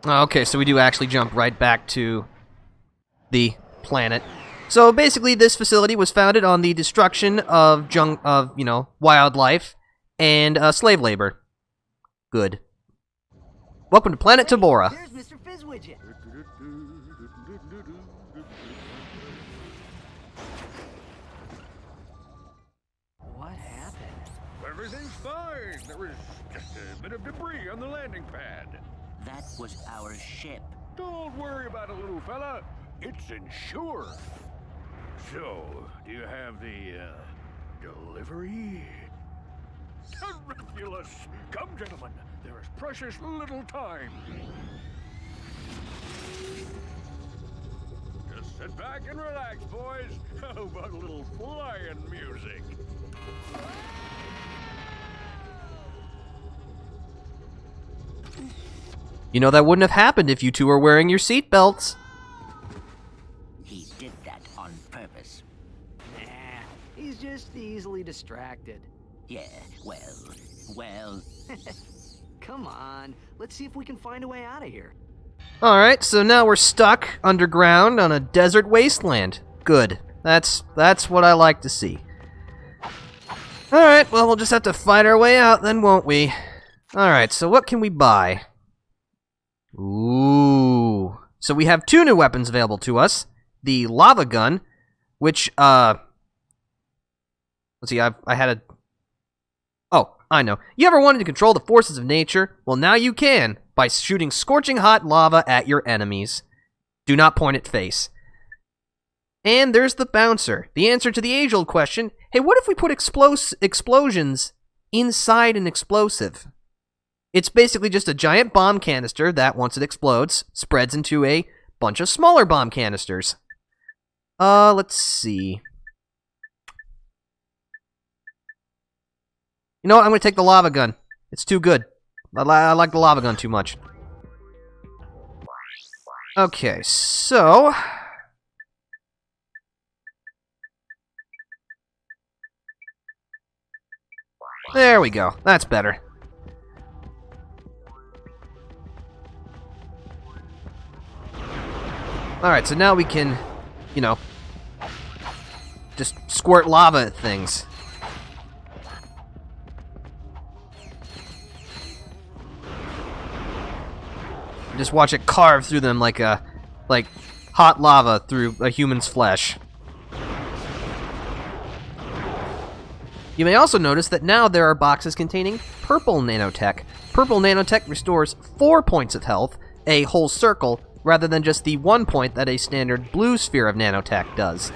Okay, so we do actually jump right back to the planet. So basically, this facility was founded on the destruction of wildlife and slave labor. Good. Welcome to Planet Tabora. There's Mr. Fizzwidget. What happened? Everything's fine. There was just a bit of debris on the landing pad. That was our ship. Don't worry about it, little fella. It's insured. So, do you have the, delivery? Ridiculous. Come, gentlemen. There is precious little time. Just sit back and relax, boys. How about a little flying music? You know, that wouldn't have happened if you two were wearing your seatbelts. He did that on purpose. Nah, he's just easily distracted. Yeah, well. Come on, let's see if we can find a way out of here. Alright, so now we're stuck underground on a desert wasteland. Good. That's what I like to see. Alright, well, we'll just have to fight our way out then, won't we? Alright, so what can we buy? Ooh. So we have two new weapons available to us. The lava gun, which, let's see, I had a... Oh, I know. You ever wanted to control the forces of nature? Well, now you can, by shooting scorching hot lava at your enemies. Do not point at face. And there's the bouncer. The answer to the age-old question, hey, what if we put explosions inside an explosive? It's basically just a giant bomb canister that, once it explodes, spreads into a bunch of smaller bomb canisters. Let's see. You know what? I'm going to take the lava gun. It's too good. I like the lava gun too much. Okay, so... There we go. That's better. Alright, so now we can, you know, just squirt lava at things. Just watch it carve through them like hot lava through a human's flesh. You may also notice that now there are boxes containing purple nanotech. Purple nanotech restores 4 points of health, a whole circle, rather than just the 1 point that a standard blue sphere of nanotech does.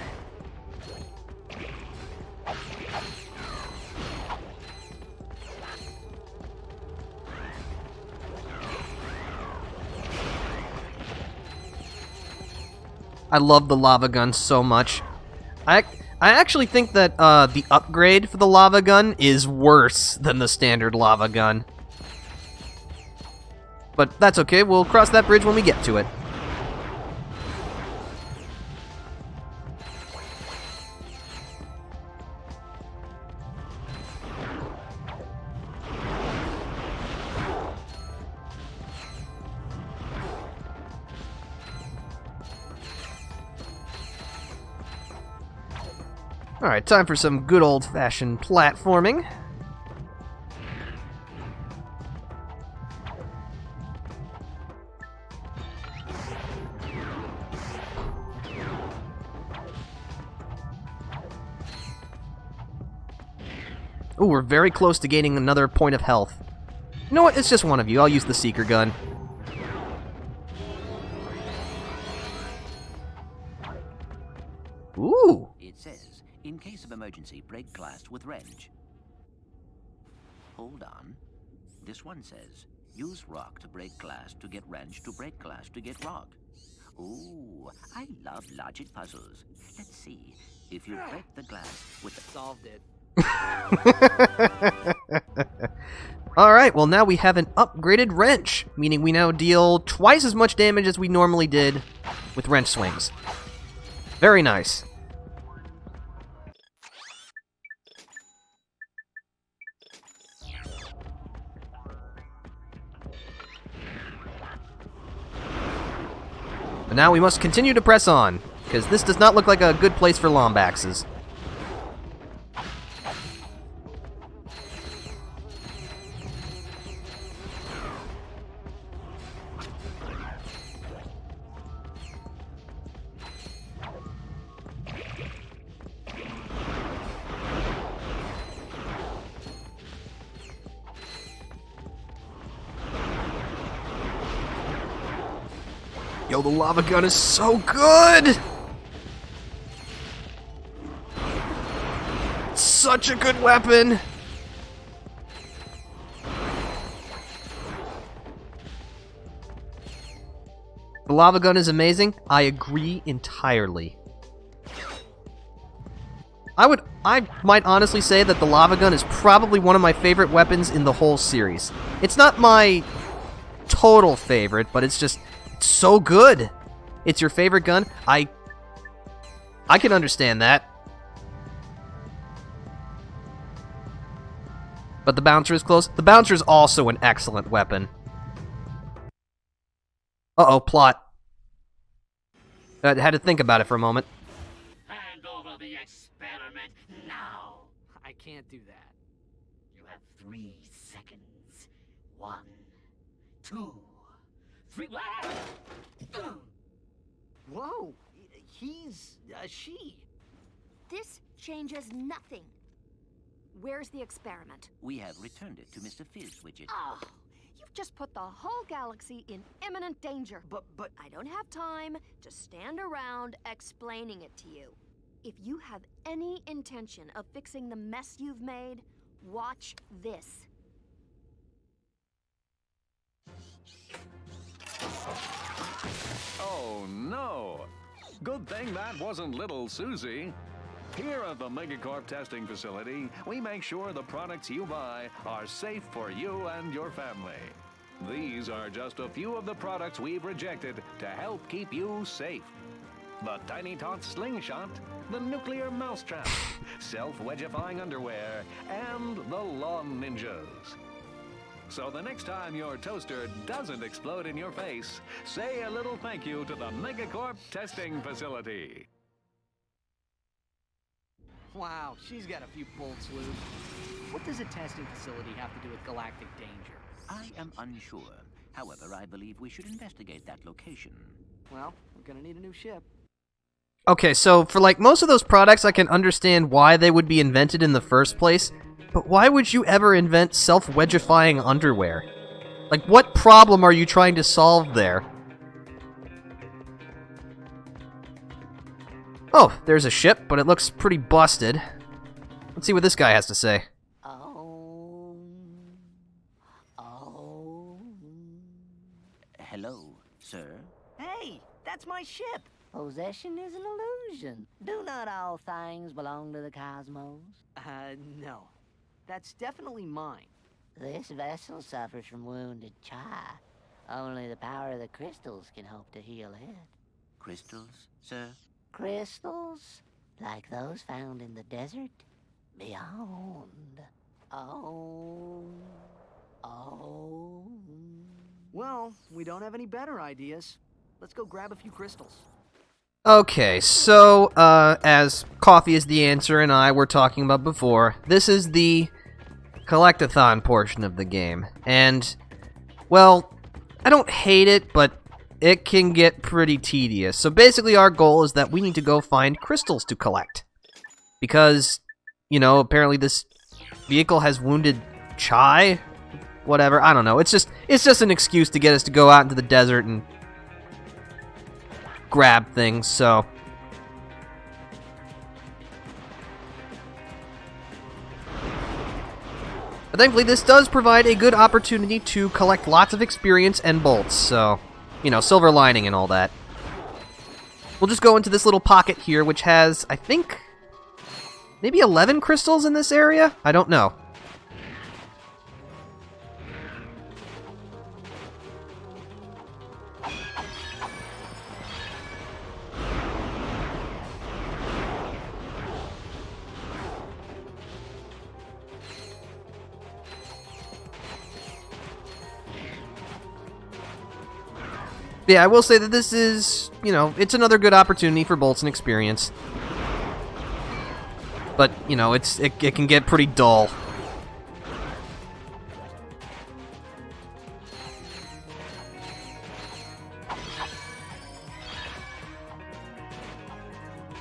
I love the lava gun so much. I actually think that the upgrade for the lava gun is worse than the standard lava gun. But that's okay, we'll cross that bridge when we get to it. Alright, time for some good old-fashioned platforming. Ooh, we're very close to gaining another point of health. You know what? It's just one of you. I'll use the Seeker gun. Ooh! It says, in case of emergency, break glass with wrench. Hold on. This one says, use rock to break glass to get wrench to break glass to get rock. Ooh, I love logic puzzles. Let's see. If you break the glass with the... Solved it. Alright, well now we have an upgraded wrench, meaning we now deal twice as much damage as we normally did with wrench swings. Very nice. Now we must continue to press on, because this does not look like a good place for Lombaxes. Yo, the lava gun is so good! Such a good weapon! The lava gun is amazing. I agree entirely. I might honestly say that the lava gun is probably one of my favorite weapons in the whole series. It's not my total favorite, but it's just so good. It's your favorite gun? I can understand that. But the bouncer is close. The bouncer is also an excellent weapon. Uh-oh, plot. I had to think about it for a moment. Hand over the experiment now. I can't do that. You have 3 seconds. 1, 2, 3. Whoa, he's a she. This changes nothing. Where's the experiment? We have returned it to Mr. Fizzwidget. Oh, you've just put the whole galaxy in imminent danger. But I don't have time to stand around explaining it to you. If you have any intention of fixing the mess you've made, watch this. Oh no! Good thing that wasn't little Susie. Here at the Megacorp testing facility, we make sure the products you buy are safe for you and your family. These are just a few of the products we've rejected to help keep you safe. The Tiny Tot Slingshot, the Nuclear Mousetrap, Self-Wedgifying Underwear, and the Lawn Ninjas. So the next time your toaster doesn't explode in your face, say a little thank you to the Megacorp testing facility. wow, she's got a few bolts loose. What does a testing facility have to do with galactic danger? I am unsure. However, I believe we should investigate that location. Well, we're gonna need a new ship. Okay, so for like most of those products, I can understand why they would be invented in the first place, but why would you ever invent self-wedgifying underwear? Like, what problem are you trying to solve there? Oh, there's a ship, but it looks pretty busted. Let's see what this guy has to say. Hello, sir. Hey, that's my ship. Possession is an illusion. Do not all things belong to the cosmos? No. That's definitely mine. This vessel suffers from wounded chai. Only the power of the crystals can hope to heal it. Crystals, sir? Crystals? Like those found in the desert? Beyond. Oh. Well, we don't have any better ideas. Let's go grab a few crystals. Okay, so, as Coffee is the Answer and I were talking about before, this is the collectathon portion of the game. And, well, I don't hate it, but it can get pretty tedious. So basically our goal is that we need to go find crystals to collect. Because, you know, apparently this vehicle has wounded chai? Whatever, I don't know. It's just an excuse to get us to go out into the desert and grab things, so. But thankfully, this does provide a good opportunity to collect lots of experience and bolts, so, you know, silver lining and all that. We'll just go into this little pocket here, which has, I think, maybe 11 crystals in this area? I don't know. Yeah, I will say that this is, you know, it's another good opportunity for Bolts and experience. But, you know, it can get pretty dull.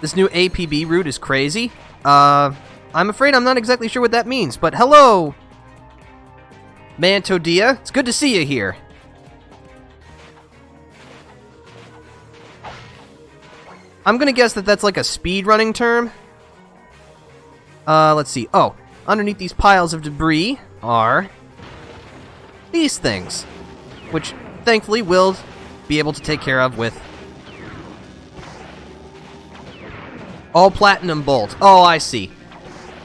This new APB route is crazy. I'm afraid I'm not exactly sure what that means, but hello, Mantodia. It's good to see you here. I'm gonna guess that that's like a speedrunning term. Let's see. Oh, underneath these piles of debris are these things, which thankfully we'll be able to take care of with all platinum bolt. Oh, I see.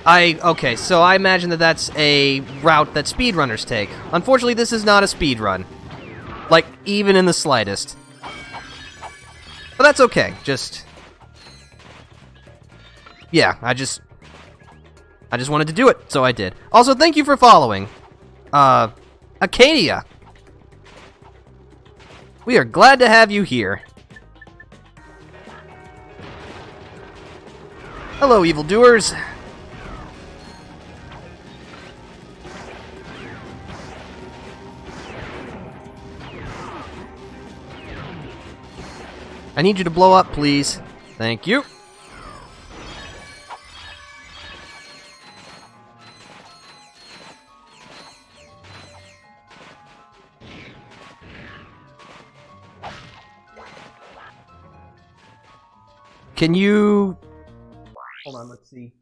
Okay, so I imagine that that's a route that speedrunners take. Unfortunately, this is not a speedrun. Like, even in the slightest. But that's okay, yeah, I just wanted to do it, so I did. Also, thank you for following. Acadia. We are glad to have you here. Hello, evildoers. I need you to blow up, please. Thank you. Can you... Hold on, let's see.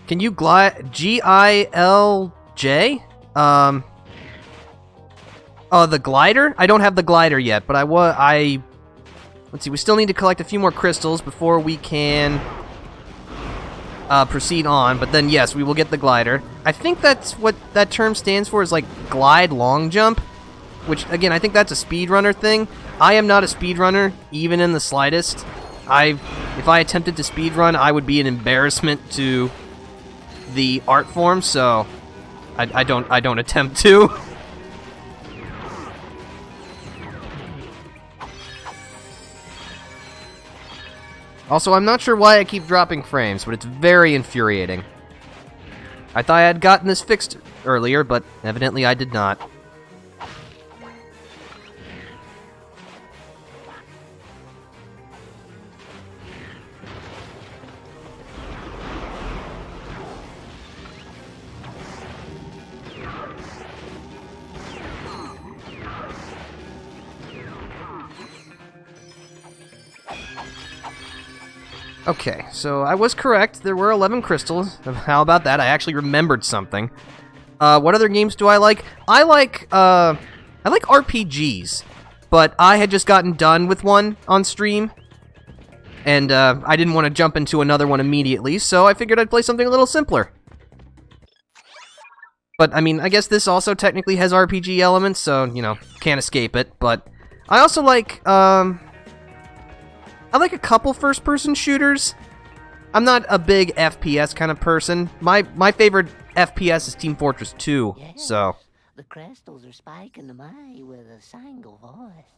Can you glide... G-I-L-J? Oh, the glider? I don't have the glider yet, but let's see, we still need to collect a few more crystals before we can proceed on, but then yes, we will get the glider. I think that's what that term stands for, is like glide long jump, which, again, I think that's a speedrunner thing. I am not a speedrunner, even in the slightest. If I attempted to speedrun, I would be an embarrassment to the art form, so I don't attempt to. Also, I'm not sure why I keep dropping frames, but it's very infuriating. I thought I had gotten this fixed earlier, but evidently I did not. Okay, so I was correct. There were 11 crystals. How about that? I actually remembered something. What other games do I like? I like RPGs, but I had just gotten done with one on stream, and I didn't want to jump into another one immediately, so I figured I'd play something a little simpler. But, I mean, I guess this also technically has RPG elements, so, you know, can't escape it, but I also like, I like a couple first-person shooters. I'm not a big FPS kind of person. My favorite FPS is Team Fortress 2, Yes, so... the crystals are spiking to me with a single voice.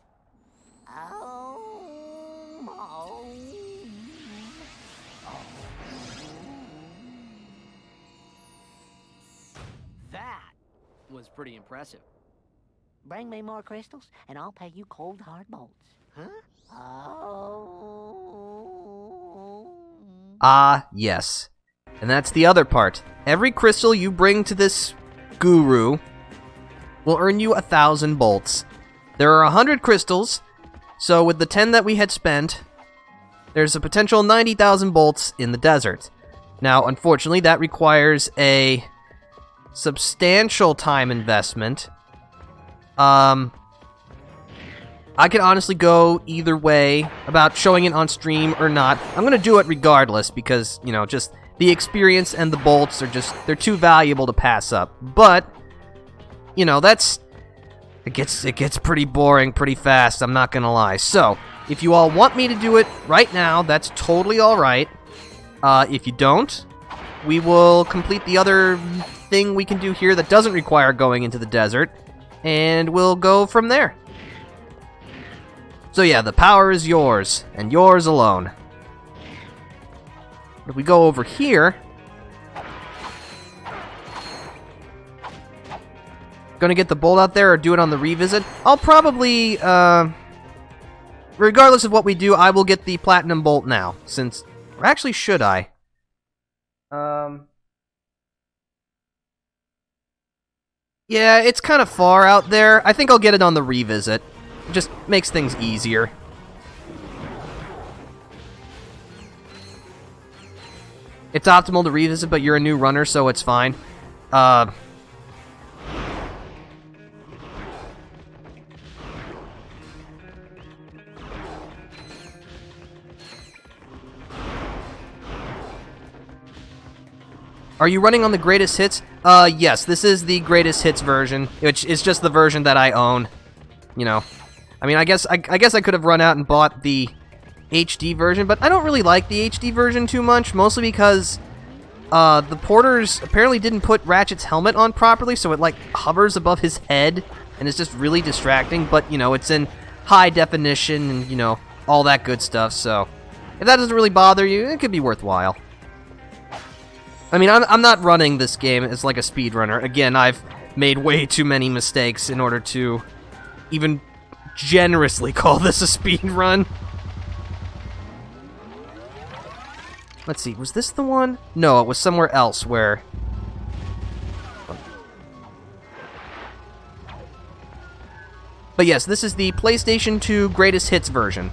That was pretty impressive. Bring me more crystals, and I'll pay you cold hard bolts. Huh? Ah, yes. And that's the other part. Every crystal you bring to this guru will earn you 1,000 bolts. There are 100 crystals, so with the 10 that we had spent, there's a potential 90,000 bolts in the desert. Now, unfortunately, that requires a substantial time investment. I could honestly go either way about showing it on stream or not. I'm going to do it regardless because, you know, just the experience and the bolts are they're too valuable to pass up. But, you know, it gets pretty boring pretty fast, I'm not going to lie. So, if you all want me to do it right now, that's totally alright. If you don't, we will complete the other thing we can do here that doesn't require going into the desert, and we'll go from there. So yeah, the power is yours, and yours alone. If we go over here... Gonna get the bolt out there or do it on the revisit? I'll probably, regardless of what we do, I will get the platinum bolt now, since... Or actually, should I? Yeah, it's kind of far out there. I think I'll get it on the revisit. It just makes things easier. It's optimal to revisit, but you're a new runner, so it's fine. Are you running on the greatest hits? Yes, this is the greatest hits version, which is just the version that I own. You know, I mean, I guess I could have run out and bought the HD version, but I don't really like the HD version too much, mostly because the porters apparently didn't put Ratchet's helmet on properly, so it like hovers above his head, and it's just really distracting. But you know, it's in high definition, and you know, all that good stuff. So if that doesn't really bother you, it could be worthwhile. I mean, I'm not running this game as like a speedrunner. Again, I've made way too many mistakes in order to even generously call this a speedrun. Let's see, was this the one? No, it was somewhere else where... But yes, this is the PlayStation 2 Greatest Hits version.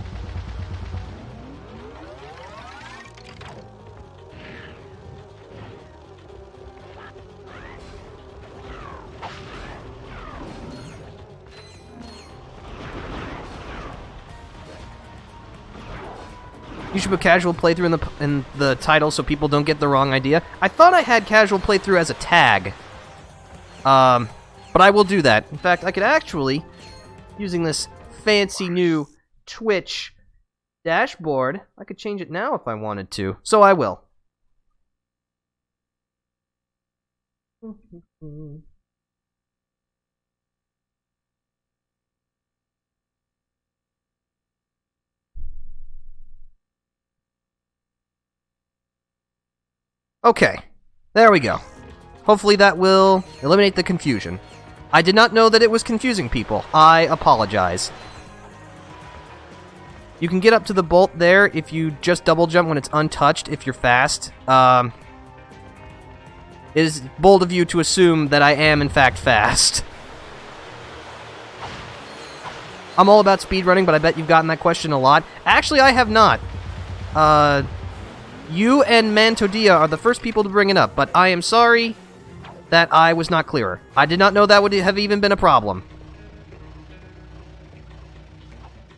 You should put casual playthrough in the title so people don't get the wrong idea. I thought I had casual playthrough as a tag. But I will do that. In fact, I could actually, using this fancy new Twitch dashboard, I could change it now if I wanted to. So I will. Okay, there we go. Hopefully that will eliminate the confusion. I did not know that it was confusing people. I apologize. You can get up to the bolt there if you just double jump when it's untouched, if you're fast. It is bold of you to assume that I am, in fact, fast. I'm all about speedrunning, but I bet you've gotten that question a lot. Actually, I have not. You and Mantodia are the first people to bring it up, but I am sorry that I was not clearer. I did not know that would have even been a problem.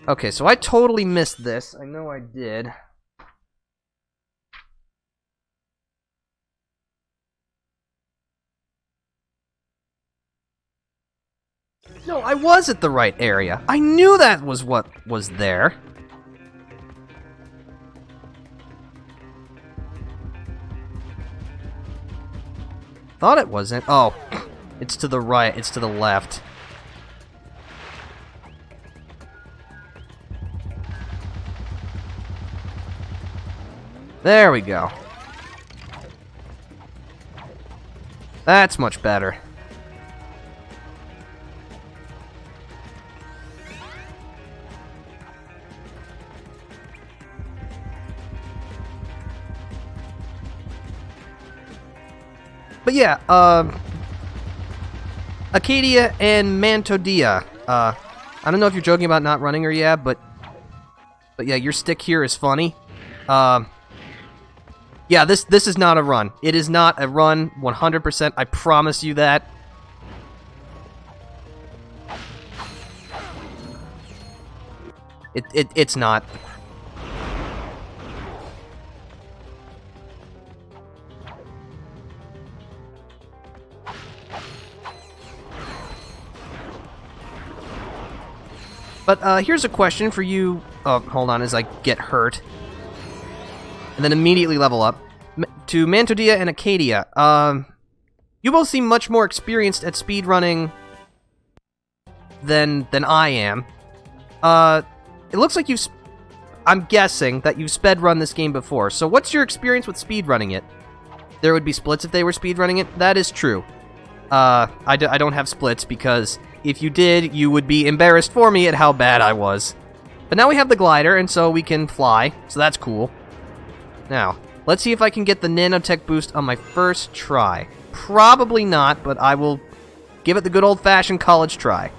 Okay, so I totally missed this. I know I did. No, I was at the right area. I knew that was what was there. Thought it wasn't. Oh, it's to the right. It's to the left. There we go. That's much better. But yeah, Acadia and Mantodia. I don't know if you're joking about not running her, yeah, but yeah, your stick here is funny. Yeah, this is not a run. It is not a run, 100%. I promise you that. It's not. But here's a question for you. Oh, hold on as I get hurt. And then immediately level up. To Mantodia and Acadia. You both seem much more experienced at speedrunning than I am. it looks like I'm guessing that you've sped run this game before. So what's your experience with speed running it? There would be splits if they were speed running it. That is true. I don't have splits because if you did, you would be embarrassed for me at how bad I was. But now we have the glider, and so we can fly, so that's cool. Now, let's see if I can get the nanotech boost on my first try. Probably not, but I will give it the good old-fashioned college try.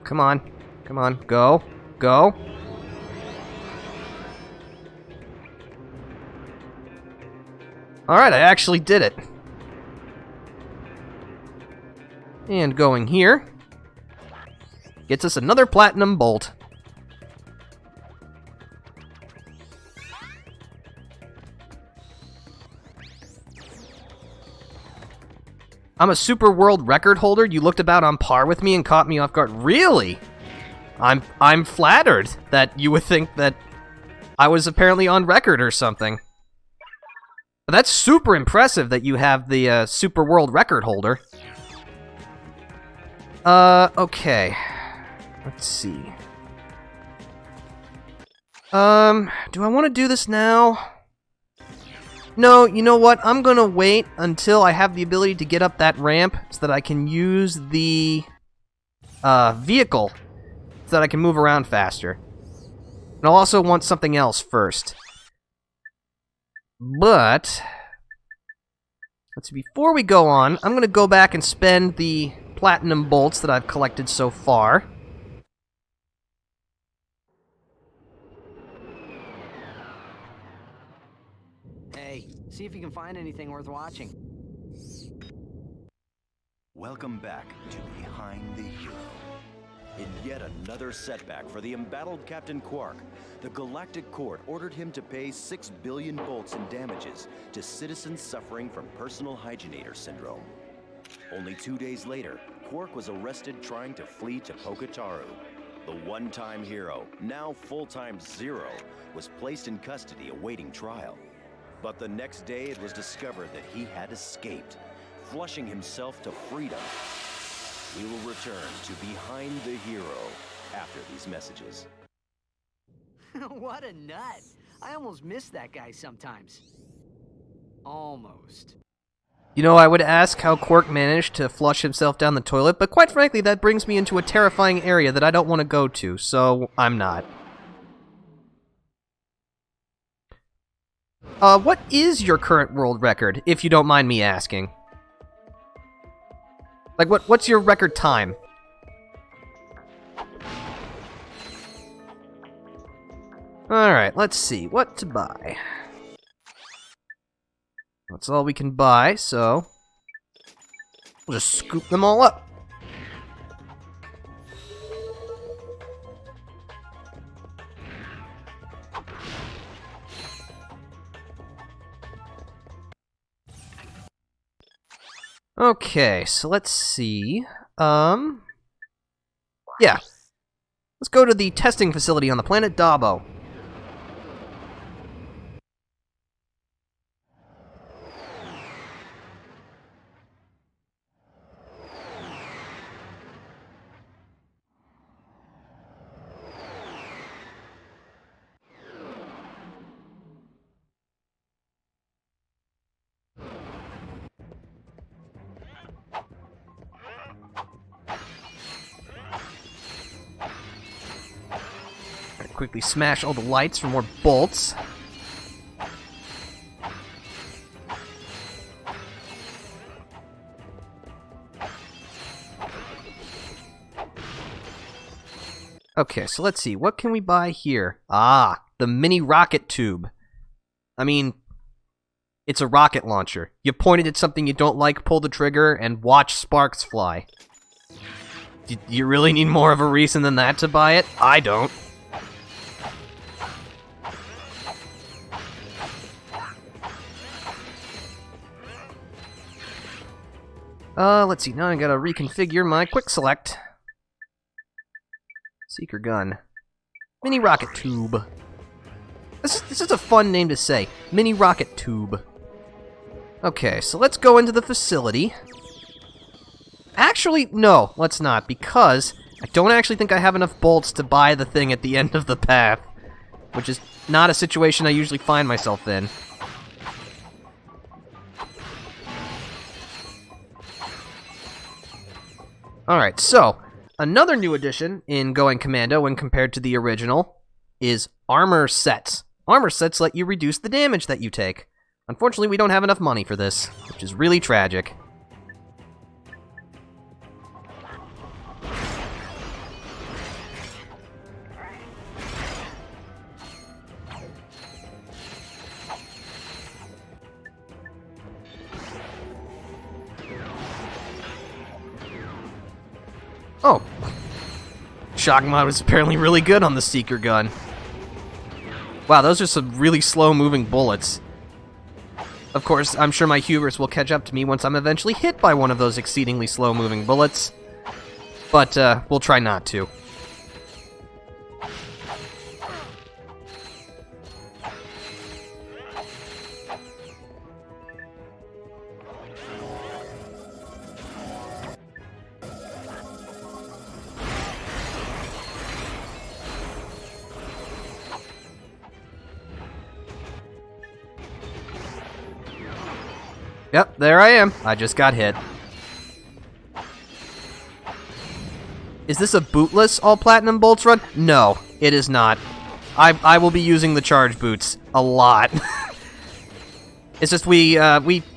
Come on. Come on. Go. Go. Alright, I actually did it. And going here gets us another platinum bolt. I'm a super world record holder. You looked about on par with me and caught me off guard. Really? I'm flattered that you would think that I was apparently on record or something. But that's super impressive that you have the super world record holder. Okay. Let's see. Do I want to do this now? No, you know what? I'm gonna wait until I have the ability to get up that ramp so that I can use the vehicle so that I can move around faster. And I'll also want something else first. But let's see, before we go on, I'm gonna go back and spend the platinum bolts that I've collected so far. Hey, see if you can find anything worth watching. Welcome back to Behind the Hero. In yet another setback for the embattled Captain Quark, the Galactic Court ordered him to pay 6 billion bolts in damages to citizens suffering from personal hygienator syndrome. Only 2 days later, Quark was arrested trying to flee to Pocataru. The one-time hero, now full-time Zero, was placed in custody awaiting trial. But the next day it was discovered that he had escaped, flushing himself to freedom. We will return to Behind the Hero after these messages. What a nut! I almost miss that guy sometimes. Almost. You know, I would ask how Quark managed to flush himself down the toilet, but quite frankly, that brings me into a terrifying area that I don't want to go to, so I'm not. What is your current world record, if you don't mind me asking? Like, what's your record time? Alright, let's see. What to buy? That's all we can buy, so we'll just scoop them all up. Okay, so let's see. Yeah. Let's go to the testing facility on the planet Dabo. Quickly smash all the lights for more bolts. Okay, so let's see. What can we buy here? Ah, the mini rocket tube. I mean, it's a rocket launcher. You point it at something you don't like, pull the trigger, and watch sparks fly. Do you really need more of a reason than that to buy it? I don't. Let's see, now I gotta reconfigure my quick select. Seeker gun. Mini rocket tube. This This is a fun name to say. Mini rocket tube. Okay, so let's go into the facility. Actually, no, let's not, because I don't actually think I have enough bolts to buy the thing at the end of the path, which is not a situation I usually find myself in. Alright, so, another new addition in Going Commando when compared to the original is armor sets. Armor sets let you reduce the damage that you take. Unfortunately, we don't have enough money for this, which is really tragic. Oh. Shock mod was apparently really good on the Seeker gun. Wow, those are some really slow-moving bullets. Of course, I'm sure my hubris will catch up to me once I'm eventually hit by one of those exceedingly slow-moving bullets. But, we'll try not to. Yep, there I am. I just got hit. Is this a bootless all-platinum bolts run? No, it is not. I will be using the charge boots a lot. It's just we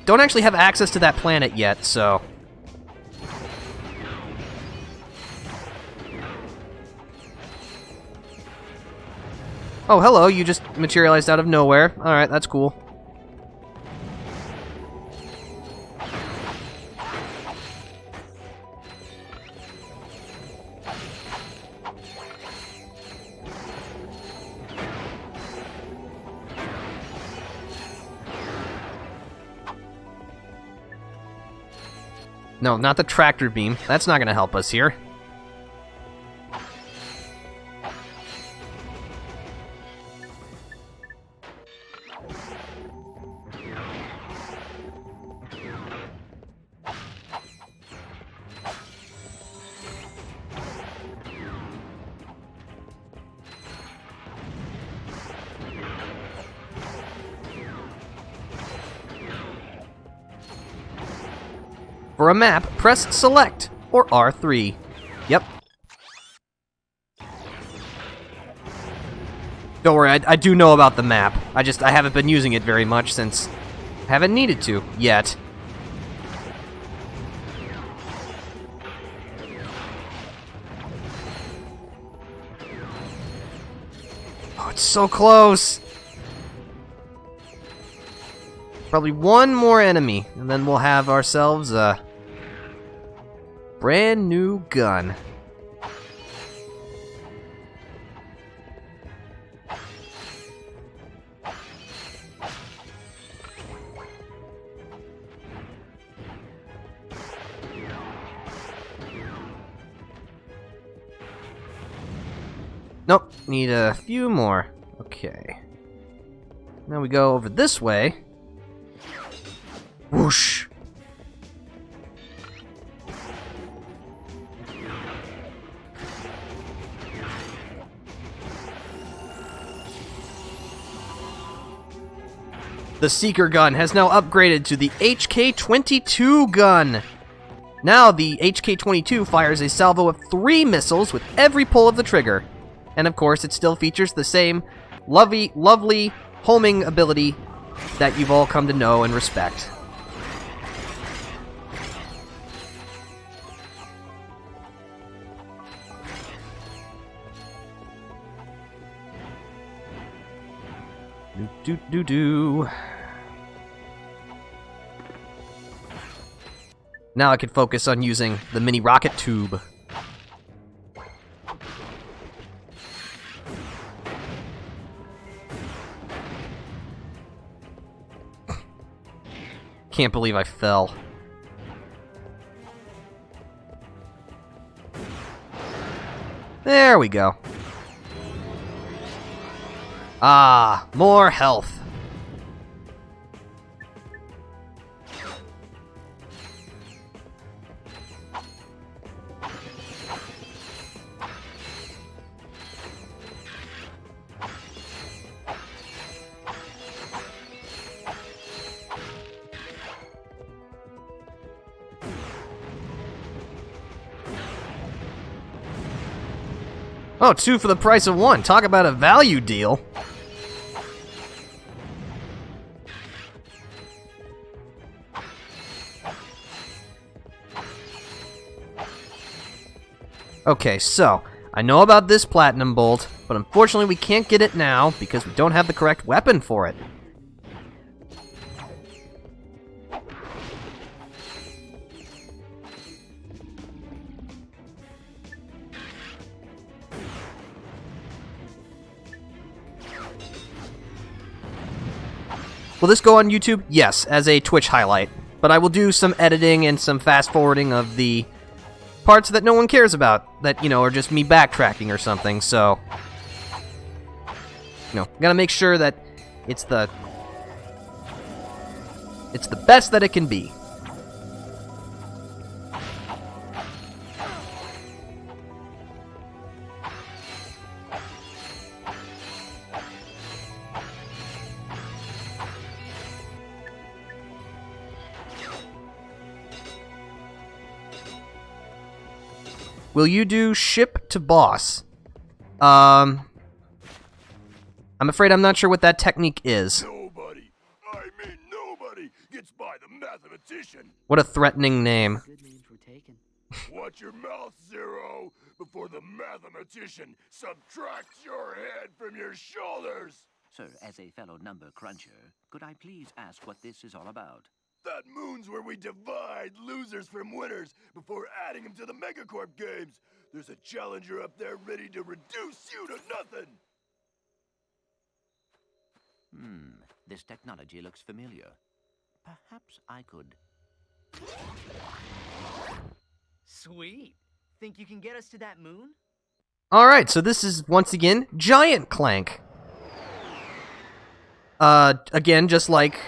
don't actually have access to that planet yet, so... Oh, hello, you just materialized out of nowhere. Alright, that's cool. No, not the tractor beam. That's not going to help us here. For a map, press Select or R3. Yep. Don't worry, I do know about the map. I haven't been using it very much since I haven't needed to yet. Oh, it's so close. Probably one more enemy, and then we'll have ourselves a brand new gun. Nope, need a few more. Okay. Now we go over this way. Whoosh. The Seeker gun has now upgraded to the HK-22 gun. Now the HK-22 fires a salvo of 3 missiles with every pull of the trigger. And of course, it still features the same lovely homing ability that you've all come to know and respect. Do. Now I can focus on using the mini rocket tube. Can't believe I fell. There we go. Ah, more health. Oh, 2 for the price of 1. Talk about a value deal. Okay, so, I know about this platinum bolt, but unfortunately we can't get it now because we don't have the correct weapon for it. Will this go on YouTube? Yes, as a Twitch highlight. But I will do some editing and some fast-forwarding of the parts that no one cares about, that, you know, are just me backtracking or something, so... You know, gotta make sure that it's the best that it can be. Will you do ship to boss? I'm afraid I'm not sure what that technique is. Nobody, I mean nobody, gets by the mathematician. What a threatening name. Good names were taken. Watch your mouth, Zero, before the mathematician subtracts your head from your shoulders. Sir, as a fellow number cruncher, could I please ask what this is all about? That moon's where we divide losers from winners before adding them to the Megacorp games. There's a challenger up there ready to reduce you to nothing. This technology looks familiar. Perhaps I could... Sweet. Think you can get us to that moon? Alright, so this is, once again, Giant Clank. Again, just like...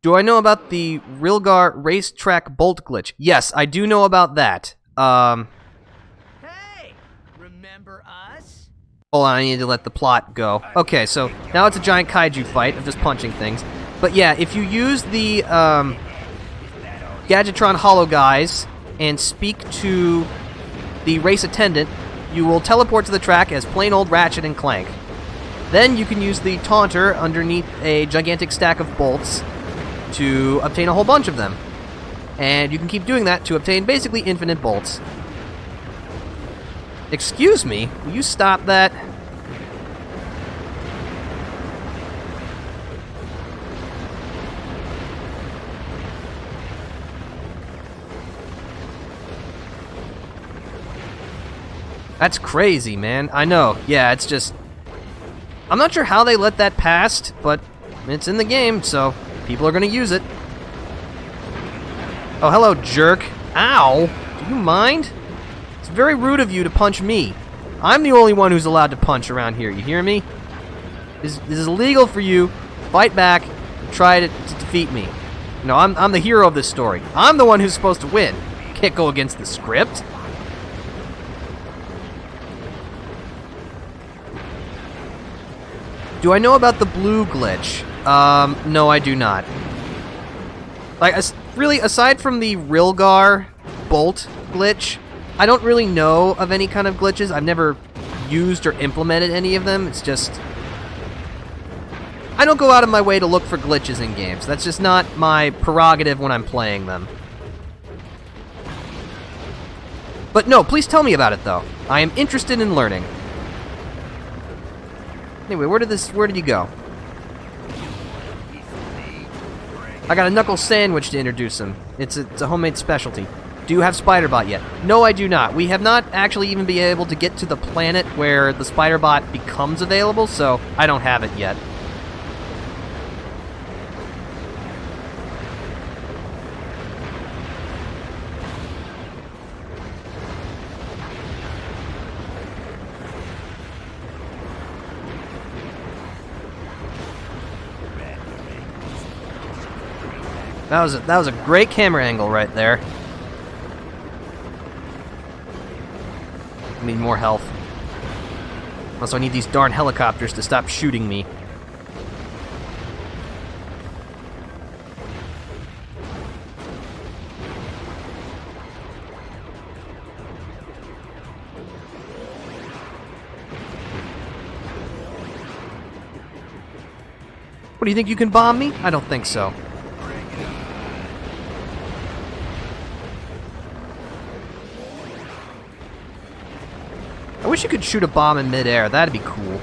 Do I know about the Rilgar racetrack bolt glitch? Yes, I do know about that. Hey! Remember us? Hold on, I need to let the plot go. Okay, so now it's a giant kaiju fight of just punching things. But yeah, if you use the Gadgetron Hollow guys and speak to the race attendant, you will teleport to the track as plain old Ratchet and Clank. Then you can use the taunter underneath a gigantic stack of bolts to obtain a whole bunch of them. And you can keep doing that to obtain basically infinite bolts. Excuse me, will you stop that? That's crazy, man. I know. Yeah, it's just... I'm not sure how they let that pass, but it's in the game, so... people are gonna use it. Oh, hello, jerk. Ow! Do you mind? It's very rude of you to punch me. I'm the only one who's allowed to punch around here, you hear me? This is illegal for you. Fight back and try to defeat me. You know, I'm the hero of this story. I'm the one who's supposed to win. Can't go against the script. Do I know about the blue glitch? No, I do not. Like, really, aside from the Rilgar bolt glitch, I don't really know of any kind of glitches. I've never used or implemented any of them. It's just... I don't go out of my way to look for glitches in games. That's just not my prerogative when I'm playing them. But no, please tell me about it, though. I am interested in learning. Anyway, where did you go? I got a knuckle sandwich to introduce him. It's a homemade specialty. Do you have Spider-Bot yet? No, I do not. We have not actually even been able to get to the planet where the Spider-Bot becomes available, so I don't have it yet. That was a great camera angle right there. I need more health. Also, I need these darn helicopters to stop shooting me. What, do you think you can bomb me? I don't think so. I wish you could shoot a bomb in midair. That'd be cool.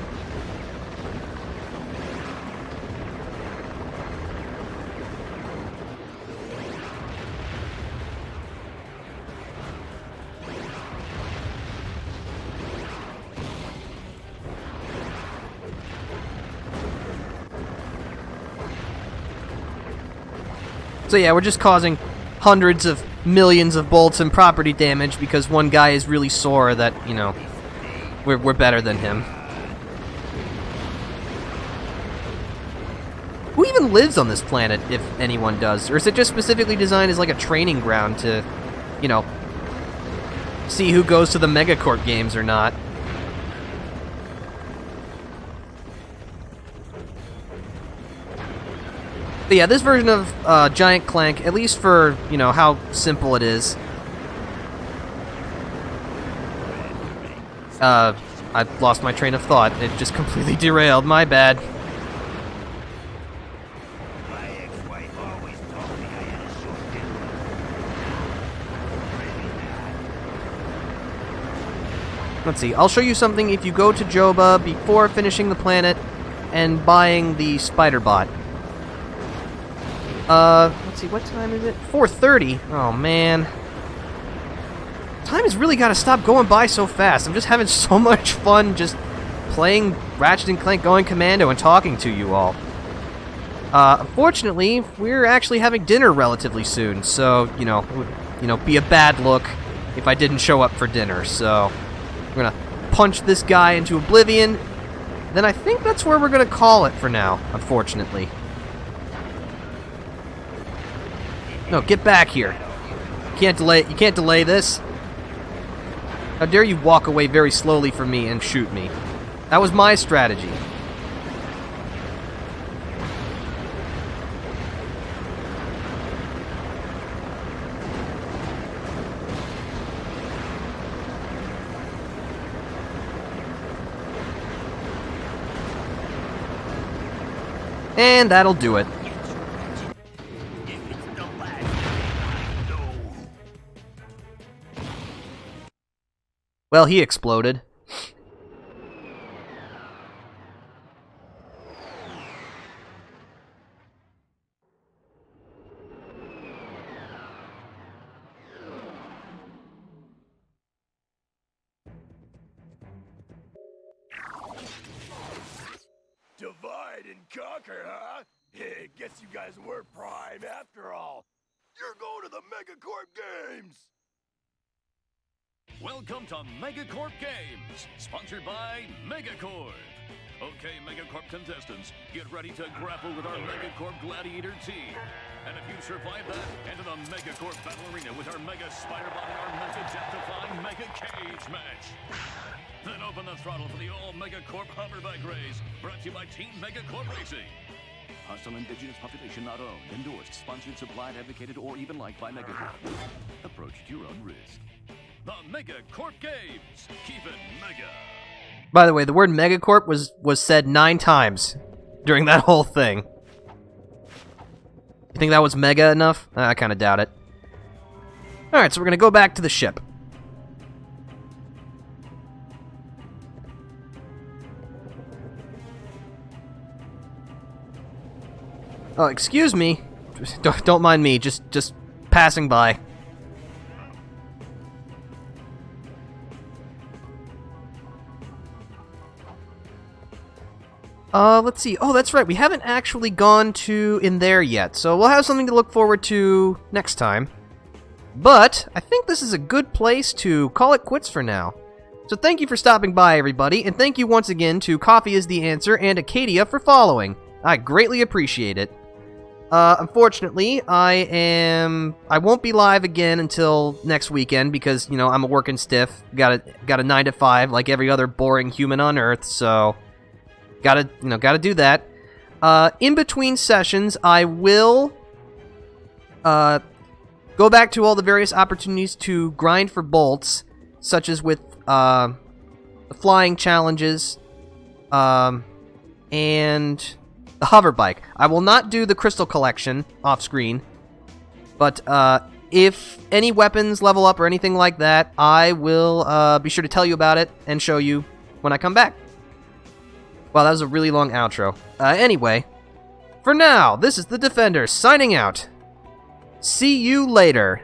So yeah, we're just causing hundreds of millions of bolts and property damage because one guy is really sore that, you know, we're better than him. Who even lives on this planet, if anyone does? Or is it just specifically designed as like a training ground to, you know, see who goes to the Megacorp games or not? But yeah, this version of Giant Clank, at least for, you know, how simple it is. I lost my train of thought. It just completely derailed. My bad. Let's see. I'll show you something if you go to Joba before finishing the planet and buying the spider bot. Let's see, what time is it? 4:30. Oh, man. Time has really got to stop going by so fast. I'm just having so much fun just playing Ratchet and Clank going Commando and talking to you all. Unfortunately, we're actually having dinner relatively soon, so, you know, it would, be a bad look if I didn't show up for dinner, so we're gonna punch this guy into oblivion. Then I think that's where we're gonna call it for now, unfortunately. No, get back here. You can't delay this. How dare you walk away very slowly from me and shoot me? That was my strategy. And that'll do it. Well, he exploded. Divide and conquer, huh? Hey, guess you guys were prime after all. You're going to the Megacorp Games! Welcome to Megacorp Games, sponsored by Megacorp. Okay, Megacorp contestants, get ready to grapple with our Megacorp Gladiator team. And if you survive that, enter the Megacorp Battle Arena with our Mega Spider-Bot and our Mega Death-defying Mega Cage match. Then open the throttle for the all-Megacorp hoverback race, brought to you by Team Megacorp Racing. Hostile indigenous population not owned, endorsed, sponsored, supplied, advocated, or even liked by Megacorp. Approach at your own risk. The Megacorp Games. Keep it mega. By the way, the word Megacorp was said 9 times during that whole thing. You think that was mega enough? I kind of doubt it. Alright, so we're going to go back to the ship. Oh, excuse me. Don't mind me, just passing by. Let's see. Oh, that's right. We haven't actually gone to in there yet, so we'll have something to look forward to next time. But I think this is a good place to call it quits for now. So thank you for stopping by, everybody, and thank you once again to Coffee is the Answer and Acadia for following. I greatly appreciate it. Unfortunately, I won't be live again until next weekend because, you know, I'm a working stiff. Got a 9 to 5 like every other boring human on Earth, so gotta do that. In between sessions, I will go back to all the various opportunities to grind for bolts, such as with the flying challenges, and the hover bike. I will not do the crystal collection off screen, but if any weapons level up or anything like that, I will be sure to tell you about it and show you when I come back. Wow, that was a really long outro. Anyway, for now, this is the Defender signing out. See you later.